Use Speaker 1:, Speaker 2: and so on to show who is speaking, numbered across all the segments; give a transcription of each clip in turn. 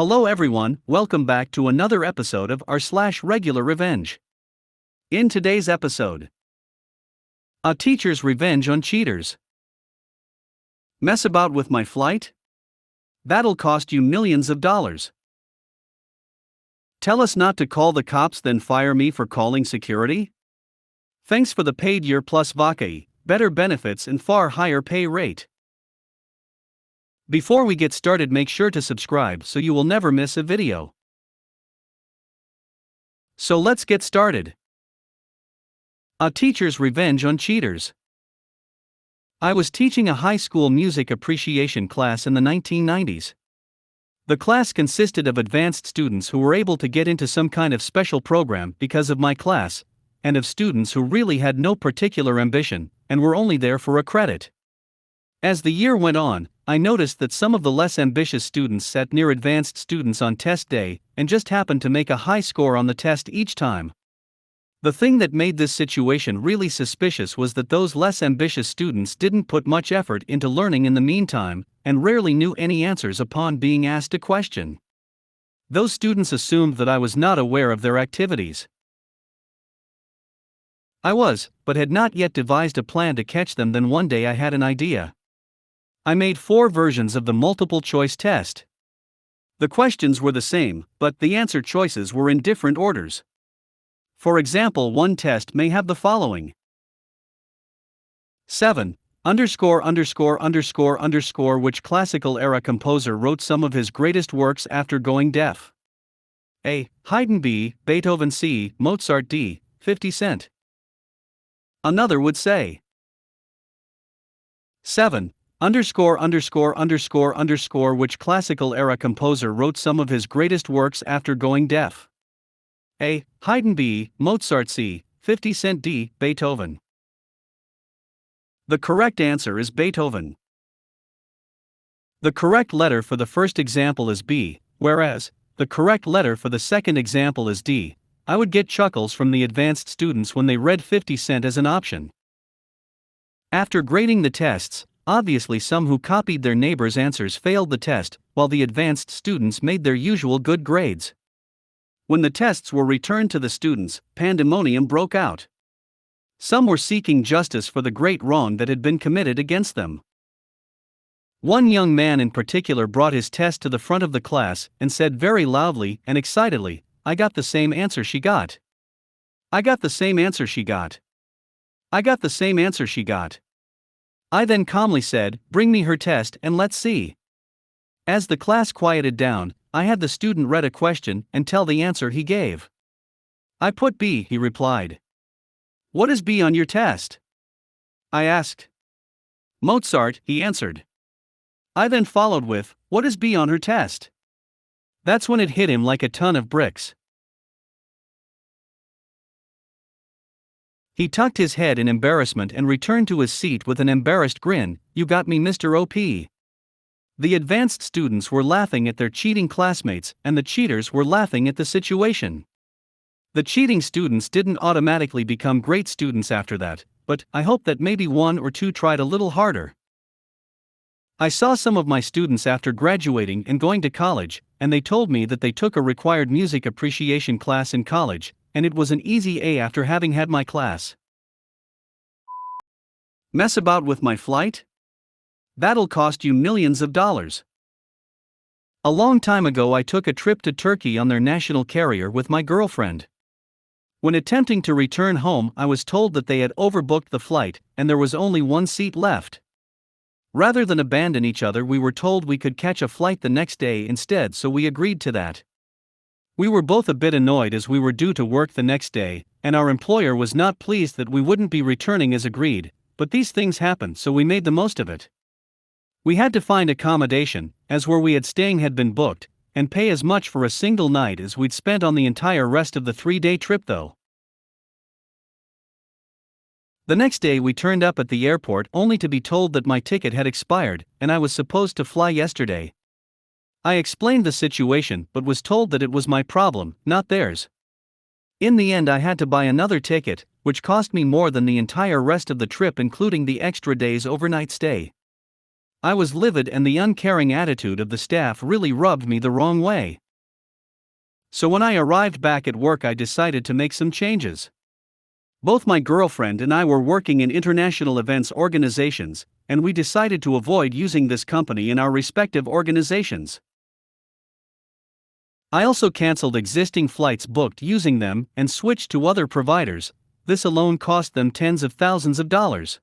Speaker 1: Hello everyone, welcome back to another episode of r/RegularRevenge. In today's episode, a teacher's revenge on cheaters. Mess about with my flight? That'll cost you millions of dollars. Tell us not to call the cops, then fire me for calling security? Thanks for the paid year plus vacae, better benefits and far higher pay rate. Before we get started, make sure to subscribe so you will never miss a video. So let's get started. A teacher's revenge on cheaters. I was teaching a high school music appreciation class in the 1990s. The class consisted of advanced students who were able to get into some kind of special program because of my class, and of students who really had no particular ambition and were only there for a credit. As the year went on, I noticed that some of the less ambitious students sat near advanced students on test day and just happened to make a high score on the test each time. The thing that made this situation really suspicious was that those less ambitious students didn't put much effort into learning in the meantime and rarely knew any answers upon being asked a question. Those students assumed that I was not aware of their activities. I was, but had not yet devised a plan to catch them. Then one day I had an idea. I made 4 versions of the multiple choice test. The questions were the same, but the answer choices were in different orders. For example, one test may have the following: 7. Which classical era composer wrote some of his greatest works after going deaf? A. Haydn, B. Beethoven, C. Mozart, D. 50 Cent. Another would say 7. Which classical era composer wrote some of his greatest works after going deaf? A. Haydn, B. Mozart, C. 50 Cent, D. Beethoven. The correct answer is Beethoven. The correct letter for the first example is B, whereas the correct letter for the second example is D. I would get chuckles from the advanced students when they read 50 Cent as an option. After grading the tests, obviously some who copied their neighbors' answers failed the test, while the advanced students made their usual good grades. When the tests were returned to the students, pandemonium broke out. Some were seeking justice for the great wrong that had been committed against them. One young man in particular brought his test to the front of the class and said very loudly and excitedly, "I got the same answer she got. I got the same answer she got. I got the same answer she got." I then calmly said, "Bring me her test and let's see." As the class quieted down, I had the student read a question and tell the answer he gave. "I put B," he replied. "What is B on your test?" I asked. "Mozart," he answered. I then followed with, "What is B on her test?" That's when it hit him like a ton of bricks. He tucked his head in embarrassment and returned to his seat with an embarrassed grin. "You got me, Mr. OP." The advanced students were laughing at their cheating classmates, and the cheaters were laughing at the situation. The cheating students didn't automatically become great students after that, but I hope that maybe 1 or 2 tried a little harder. I saw some of my students after graduating and going to college, and they told me that they took a required music appreciation class in college, and it was an easy A after having had my class. Mess about with my flight? That'll cost you millions of dollars. A long time ago I took a trip to Turkey on their national carrier with my girlfriend. When attempting to return home, I was told that they had overbooked the flight and there was only 1 seat left. Rather than abandon each other, we were told we could catch a flight the next day instead, so we agreed to that. We were both a bit annoyed as we were due to work the next day, and our employer was not pleased that we wouldn't be returning as agreed, but these things happen, so we made the most of it. We had to find accommodation, as where we had staying had been booked, and pay as much for a single night as we'd spent on the entire rest of the 3-day trip though. The next day we turned up at the airport only to be told that my ticket had expired and I was supposed to fly yesterday. I explained the situation but was told that it was my problem, not theirs. In the end I had to buy another ticket, which cost me more than the entire rest of the trip including the extra day's overnight stay. I was livid and the uncaring attitude of the staff really rubbed me the wrong way. So when I arrived back at work, I decided to make some changes. Both my girlfriend and I were working in international events organizations, and we decided to avoid using this company in our respective organizations. I also canceled existing flights booked using them and switched to other providers. This alone cost them tens of thousands of dollars.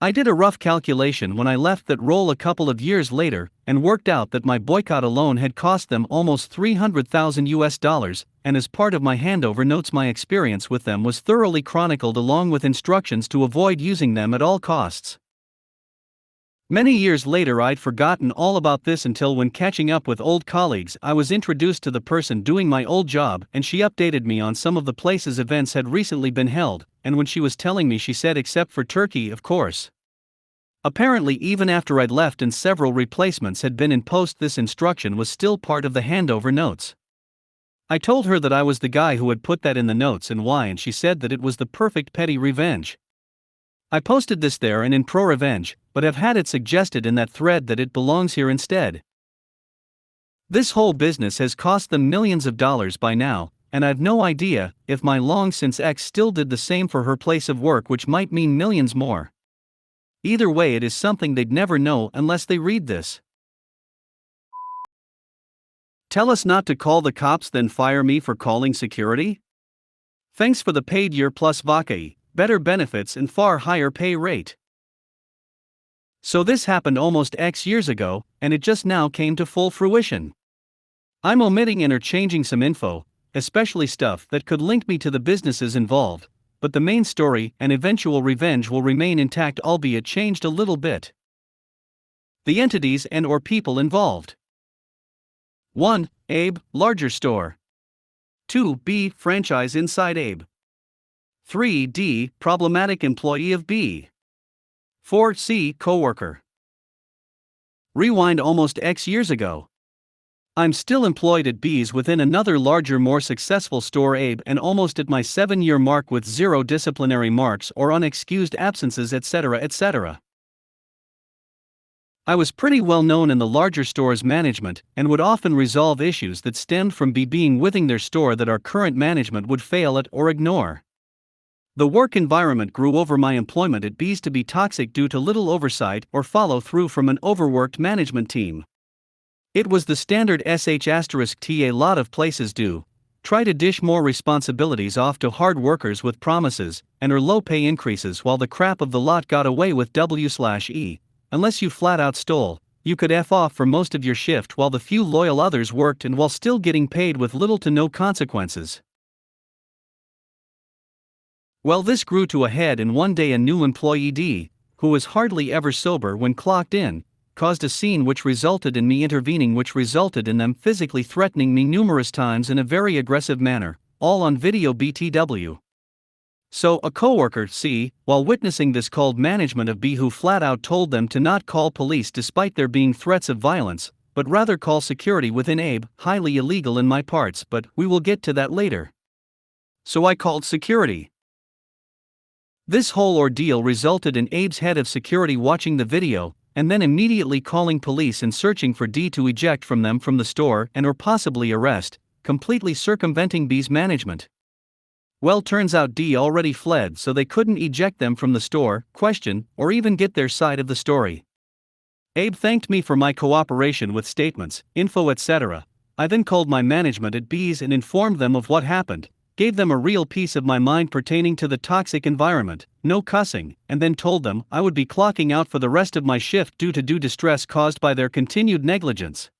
Speaker 1: I did a rough calculation when I left that role a couple of years later and worked out that my boycott alone had cost them almost $300,000, and as part of my handover notes, my experience with them was thoroughly chronicled along with instructions to avoid using them at all costs. Many years later, I'd forgotten all about this until, when catching up with old colleagues, I was introduced to the person doing my old job, and she updated me on some of the places events had recently been held, and when she was telling me, she said, except for Turkey, of course. Apparently, even after I'd left and several replacements had been in post, this instruction was still part of the handover notes. I told her that I was the guy who had put that in the notes and why, and she said that it was the perfect petty revenge. I posted this there and in RegularRevenge, but have had it suggested in that thread that it belongs here instead. This whole business has cost them millions of dollars by now, and I've no idea if my long-since ex still did the same for her place of work, which might mean millions more. Either way, it is something they'd never know unless they read this. Tell us not to call the cops, then fire me for calling security? Thanks for the paid year plus vacai, better benefits and far higher pay rate. So this happened almost X years ago, and it just now came to full fruition. I'm omitting and or changing some info, especially stuff that could link me to the businesses involved, but the main story and eventual revenge will remain intact, albeit changed a little bit. The entities and or people involved. 1. Abe, larger store. 2. B, franchise inside Abe. 3. D, problematic employee of B. 4. C, coworker. Rewind almost X years ago. I'm still employed at B's within another larger, more successful store, Abe, and almost at my 7-year mark with 0 disciplinary marks or unexcused absences, etc., etc. I was pretty well known in the larger store's management and would often resolve issues that stemmed from B being within their store that our current management would fail at or ignore. The work environment grew over my employment at B's to be toxic due to little oversight or follow through from an overworked management team. It was the standard sh*t a lot of places do, try to dish more responsibilities off to hard workers with promises and or low pay increases, while the crap of the lot got away with w/e. Unless you flat out stole, you could F off for most of your shift while the few loyal others worked, and while still getting paid with little to no consequences. Well, this grew to a head, and one day a new employee D, who was hardly ever sober when clocked in, caused a scene which resulted in me intervening, which resulted in them physically threatening me numerous times in a very aggressive manner, all on video BTW. So, a coworker, C, while witnessing this, called management of B, who flat out told them to not call police despite there being threats of violence, but rather call security within Abe. Highly illegal in my parts, but we will get to that later. So I called security. This whole ordeal resulted in Abe's head of security watching the video, and then immediately calling police and searching for D to eject from them from the store and or possibly arrest, completely circumventing B's management. Well, turns out D already fled, so they couldn't eject them from the store, question, or even get their side of the story. Abe thanked me for my cooperation with statements, info, etc. I then called my management at B's and informed them of what happened, gave them a real peace of my mind pertaining to the toxic environment, no cussing, and then told them I would be clocking out for the rest of my shift due to distress caused by their continued negligence.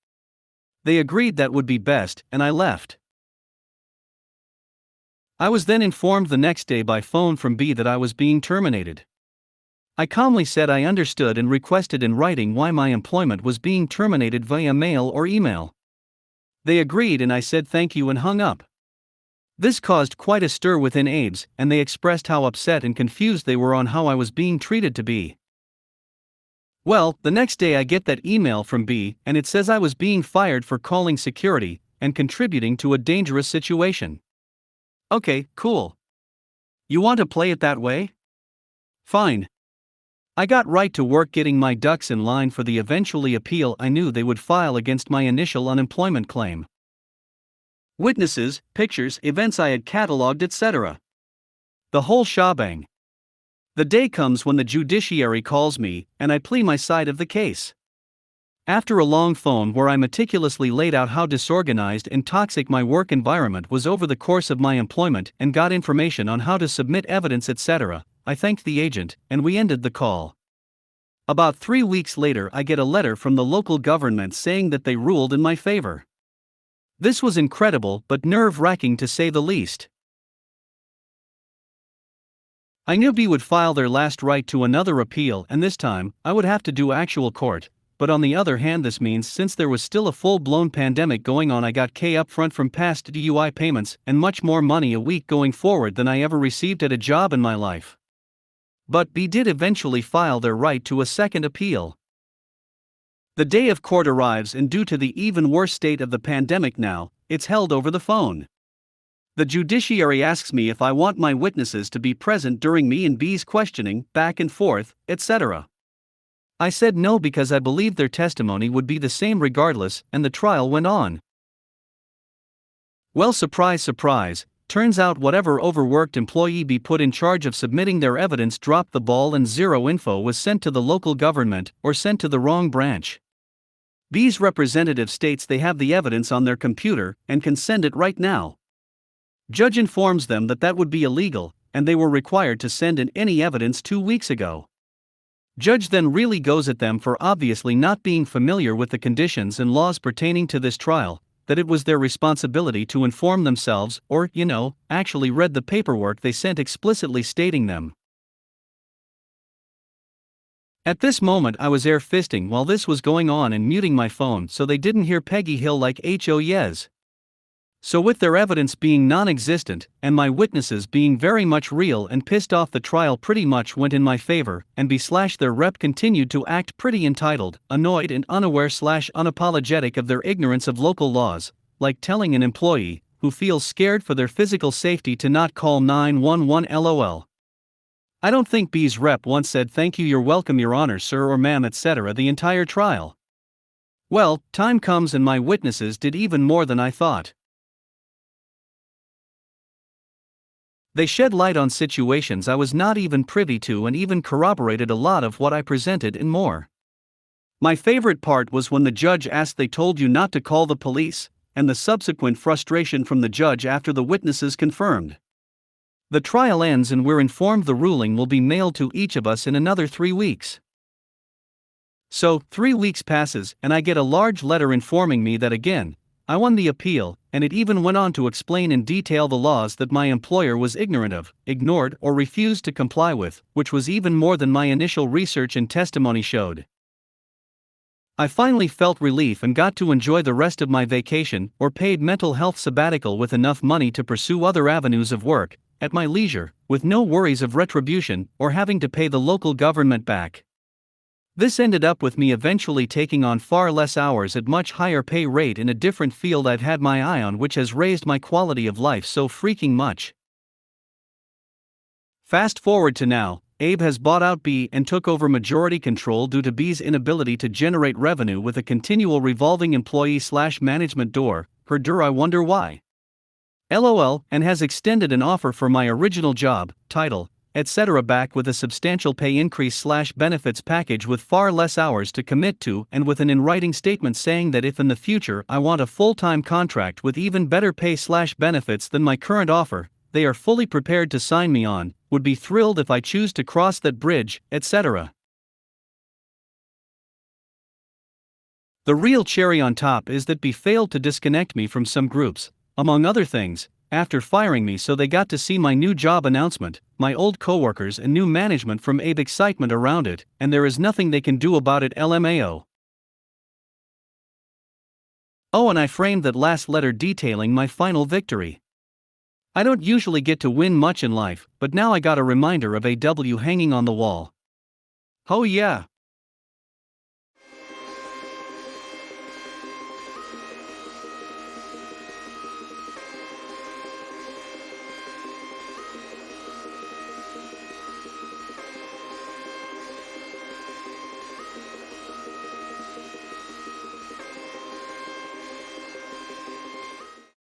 Speaker 1: They agreed that would be best, and I left. I was then informed the next day by phone from B that I was being terminated. I calmly said I understood and requested in writing why my employment was being terminated via mail or email. They agreed, and I said thank you and hung up. This caused quite a stir within Abe's, and they expressed how upset and confused they were on how I was being treated to B. Well, the next day I get that email from B, and it says I was being fired for calling security and contributing to a dangerous situation. Okay, cool. You want to play it that way? Fine. I got right to work getting my ducks in line for the eventually appeal I knew they would file against my initial unemployment claim. Witnesses, pictures, events I had catalogued, etc. The whole shebang. The day comes when the judiciary calls me, and I plead my side of the case. After a long phone where I meticulously laid out how disorganized and toxic my work environment was over the course of my employment and got information on how to submit evidence, etc., I thanked the agent, and we ended the call. About 3 weeks later, I get a letter from the local government saying that they ruled in my favor. This was incredible but nerve-wracking to say the least. I knew B would file their last right to another appeal, and this time, I would have to do actual court. But on the other hand, this means since there was still a full-blown pandemic going on, I got K up front from past DUI payments and much more money a week going forward than I ever received at a job in my life. But B did eventually file their right to a second appeal. The day of court arrives, and due to the even worse state of the pandemic now, it's held over the phone. The judiciary asks me if I want my witnesses to be present during me and B's questioning, back and forth, etc. I said no because I believed their testimony would be the same regardless, and the trial went on. Well, surprise, surprise, turns out whatever overworked employee B put in charge of submitting their evidence dropped the ball and zero info was sent to the local government, or sent to the wrong branch. B's representative states they have the evidence on their computer and can send it right now. Judge informs them that that would be illegal, and they were required to send in any evidence 2 weeks ago. Judge then really goes at them for obviously not being familiar with the conditions and laws pertaining to this trial, that it was their responsibility to inform themselves or, actually read the paperwork they sent explicitly stating them. At this moment I was air fisting while this was going on and muting my phone so they didn't hear Peggy Hill like "Ho yes." So with their evidence being non-existent, and my witnesses being very much real and pissed off, the trial pretty much went in my favor, and their rep continued to act pretty entitled, annoyed and unaware/unapologetic of their ignorance of local laws, like telling an employee, who feels scared for their physical safety, to not call 911 lol. I don't think B's rep once said "Thank you, you're welcome, your honor, sir," or "ma'am," etc. the entire trial. Well, time comes and my witnesses did even more than I thought. They shed light on situations I was not even privy to and even corroborated a lot of what I presented and more. My favorite part was when the judge asked, "They told you not to call the police," and the subsequent frustration from the judge after the witnesses confirmed. The trial ends and we're informed the ruling will be mailed to each of us in another 3 weeks. So, 3 weeks passes and I get a large letter informing me that again, I won the appeal, and it even went on to explain in detail the laws that my employer was ignorant of, ignored, or refused to comply with, which was even more than my initial research and testimony showed. I finally felt relief and got to enjoy the rest of my vacation or paid mental health sabbatical with enough money to pursue other avenues of work, at my leisure, with no worries of retribution or having to pay the local government back. This ended up with me eventually taking on far less hours at much higher pay rate in a different field I'd had my eye on, which has raised my quality of life so freaking much. Fast forward to now, Abe has bought out B and took over majority control due to B's inability to generate revenue with a continual revolving employee/management door, I wonder why. LOL, and has extended an offer for my original job, title, etc. back with a substantial pay increase/benefits package with far less hours to commit to, and with an in-writing statement saying that if in the future I want a full-time contract with even better pay/benefits than my current offer, they are fully prepared to sign me on, would be thrilled if I choose to cross that bridge, etc. The real cherry on top is that B failed to disconnect me from some groups, among other things, after firing me, so they got to see my new job announcement, my old coworkers and new management from Abe excitement around it, and there is nothing they can do about it, LMAO. Oh, and I framed that last letter detailing my final victory. I don't usually get to win much in life, but now I got a reminder of AW hanging on the wall. Oh yeah.